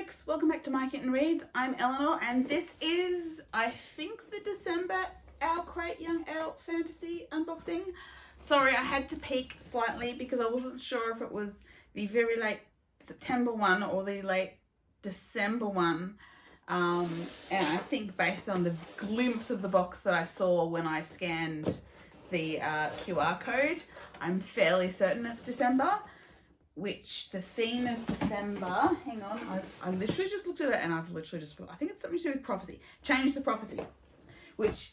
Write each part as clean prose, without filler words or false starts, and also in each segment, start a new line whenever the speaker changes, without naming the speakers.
folks, welcome back to My Kitten Reads. I'm Eleanor and this is, I think, the December OwlCrate Young Adult Fantasy unboxing. Sorry, I had to peek slightly because I wasn't sure if it was the very late September one or the late December one. And I think based on the glimpse of the box that I saw when I scanned the QR code, I'm fairly certain it's December. Which the theme of December, hang on, I literally just looked at it and I've literally just, I think it's something to do with prophecy. Change the prophecy, which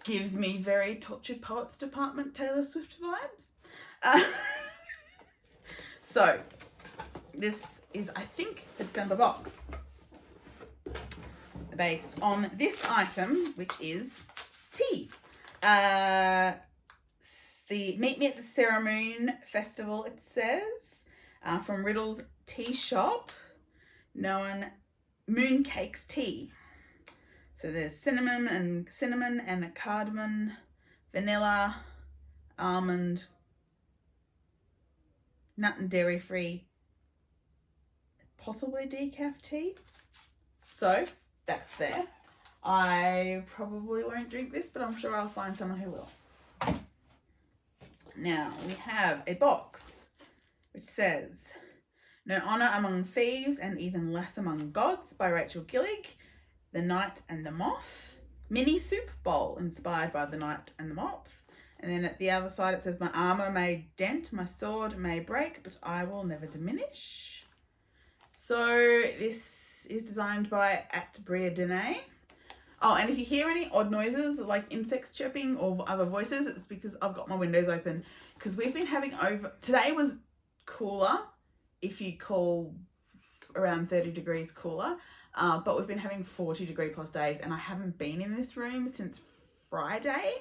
gives me very Tortured Poets Department Taylor Swift vibes. So this is, I think, the December box based on this item, which is tea. The Meet Me at the Sarah Moon Festival, it says, from Riddle's Tea Shop, known Mooncakes Tea. So there's cinnamon and cardamom, vanilla, almond, nut and dairy free, possibly decaf tea. So that's there. I probably won't drink this, but I'm sure I'll find someone who will. Now we have a box which says No Honour Among Thieves and Even Less Among Gods by Rachel Gillig, The Knight and the Moth, mini soup bowl inspired by The Knight and the Moth. And then at the other side it says, My armour may dent, my sword may break, but I will never diminish. So this is designed by Bria Dene. Oh, and if you hear any odd noises like insects chirping or other voices, it's because I've got my windows open because we've been having today was cooler, if you call around 30 degrees cooler, but we've been having 40-degree plus days and I haven't been in this room since Friday.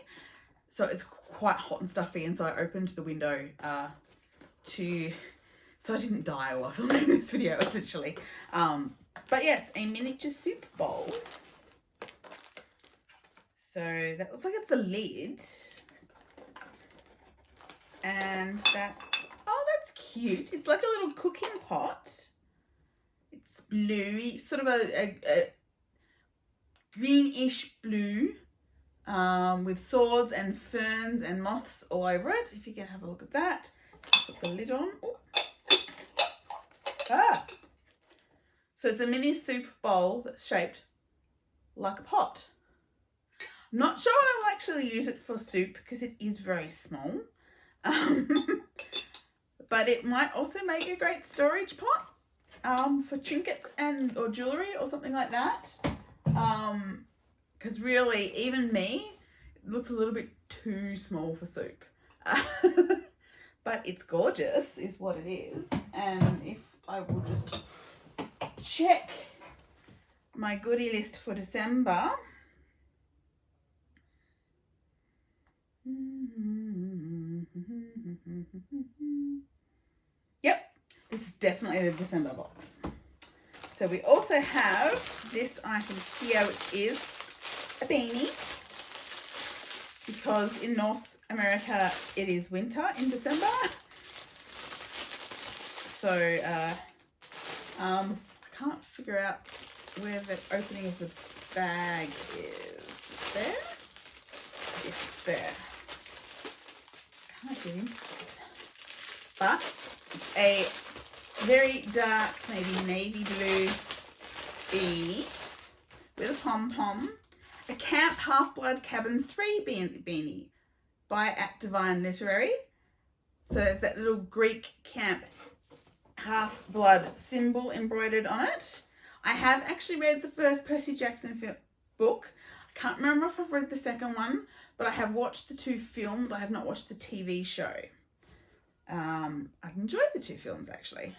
So it's quite hot and stuffy, and so I opened the window so I didn't die while filming this video, essentially. But yes, a miniature soup bowl. So that looks like it's a lid. And that, oh, that's cute. It's like a little cooking pot. It's blue, sort of a greenish blue, with swords and ferns and moths all over it. If you can have a look at that. Put the lid on. Ooh. So it's a mini soup bowl that's shaped like a pot. Not sure I will actually use it for soup because it is very small. But it might also make a great storage pot for trinkets or jewellery or something like that. Because really, even me, it looks a little bit too small for soup. But it's gorgeous is what it is. And if I will just check my goodie list for December. Yep, this is definitely the December box. So we also have this item here, which is a beanie, because in North America it is winter in December. So I can't figure out where the opening of the bag is. There? Yes, it's there. Can't get into this. But it's a very dark, maybe navy blue beanie with a pom-pom. A Camp Half-Blood Cabin 3 beanie by Divine Literary. So there's that little Greek camp half-blood symbol embroidered on it. I have actually read the first Percy Jackson book. I can't remember if I've read the second one, but I have watched the 2 films. I have not watched the TV show. I've enjoyed the 2 films, actually.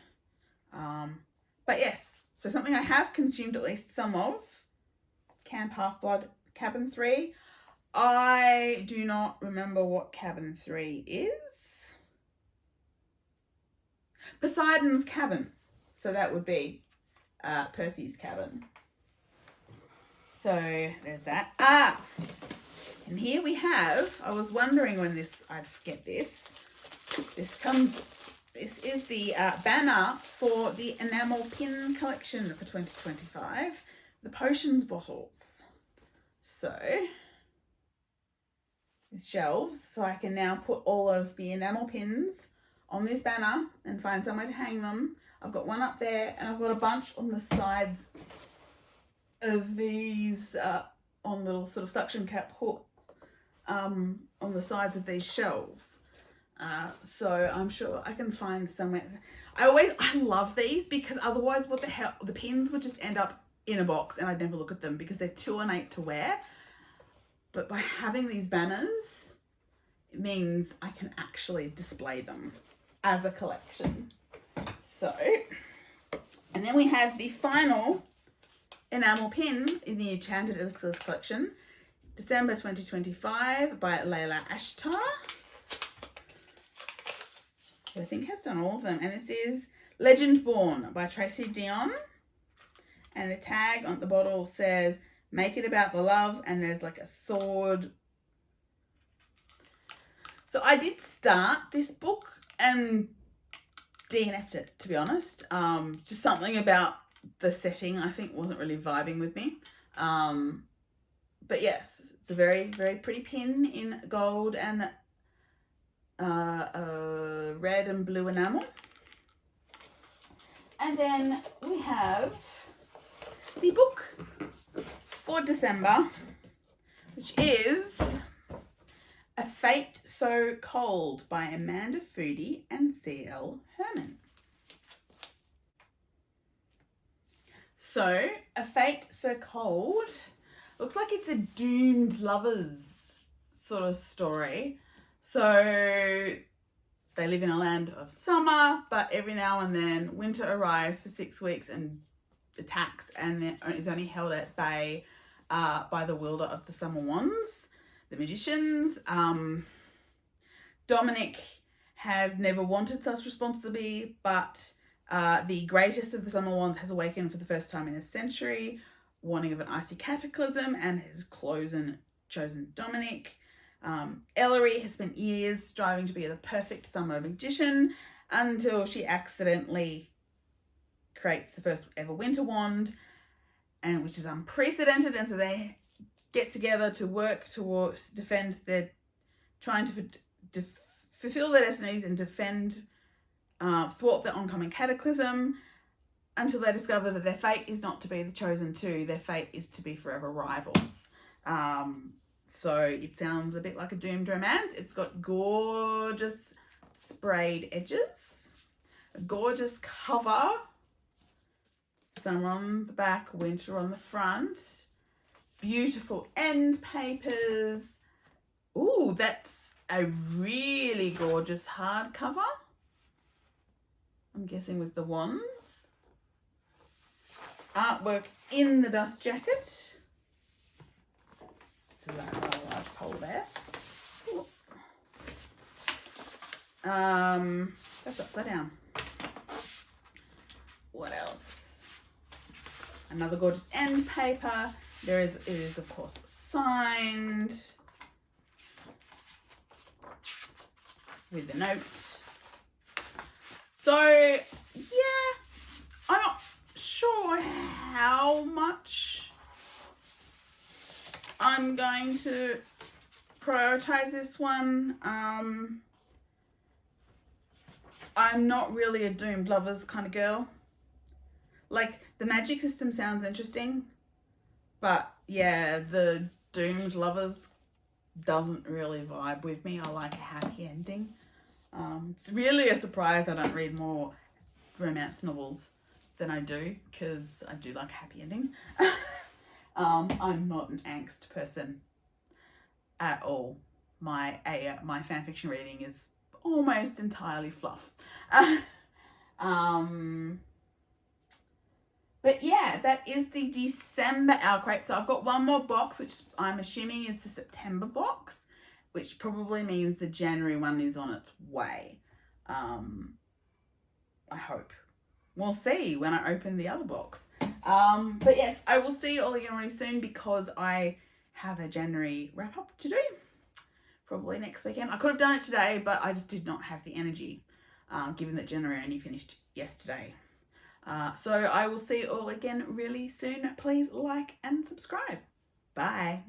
But yes, so something I have consumed at least some of. Camp Half-Blood Cabin 3. I do not remember what Cabin 3 is. Poseidon's cabin. So that would be Percy's cabin. So there's that. And here we have, I was wondering when I'd get this. This comes This is the banner for the enamel pin collection for 2025, the potions bottles. So, with shelves, so I can now put all of the enamel pins on this banner and find somewhere to hang them. I've got one up there, and I've got a bunch on the sides of these on little sort of suction cap hooks on the sides of these shelves. So I'm sure I can find somewhere. I love these because otherwise what the hell, the pins would just end up in a box and I'd never look at them because they're too ornate to wear. But by having these banners, it means I can actually display them as a collection. So, and then we have the final enamel pin in the Enchanted Elixirs collection, December 2025 by Layla Ashtar. I think has done all of them. And this is Legend Born by Tracy Dion. And the tag on the bottle says, make it about the love. And there's like a sword. So I did start this book and DNF'd it, to be honest. Just something about the setting I think wasn't really vibing with me. But yes, it's a very, very pretty pin in gold and red and blue enamel. And then we have the book for December, which is A Fate So Cold by Amanda Foody and C.L. Herman. So, A Fate So Cold looks like it's a doomed lovers sort of story. So they live in a land of summer, but every now and then winter arrives for 6 weeks and attacks, and then is only held at bay by the wielder of the summer wands, the magicians. Dominic has never wanted such responsibility, but the greatest of the summer wands has awakened for the first time in a century, warning of an icy cataclysm, and has chosen Dominic. Ellery has spent years striving to be the perfect summer magician until she accidentally creates the first ever winter wand, and which is unprecedented, and so they get together to work towards trying to fulfill their destinies and defend thwart the oncoming cataclysm, until they discover that their fate is not to be the chosen two, their fate is to be forever rivals. So it sounds a bit like a doomed romance. It's got gorgeous sprayed edges, a gorgeous cover, summer on the back, winter on the front, beautiful end papers. Ooh, that's a really gorgeous hardcover. I'm guessing with the wands. Artwork in the dust jacket. It's a rather large pole there. That's upside down. What else? Another gorgeous end paper. It is of course signed with the note. So yeah, I'm not sure how much I'm going to prioritize this one. I'm not really a doomed lovers kind of girl. Like, the magic system sounds interesting, but yeah, the doomed lovers doesn't really vibe with me. I like a happy ending. It's really a surprise I don't read more romance novels than I do, because I do like a happy ending. I'm not an angst person at all. My fanfiction reading is almost entirely fluff. But yeah, that is the December OwlCrate. So I've got one more box, which I'm assuming is the September box, which probably means the January one is on its way. I hope. We'll see when I open the other box. But yes, I will see you all again really soon, because I have a January wrap up to do. Probably next weekend. I could have done it today, but I just did not have the energy. given that January only finished yesterday. So I will see you all again really soon. Please like and subscribe. Bye.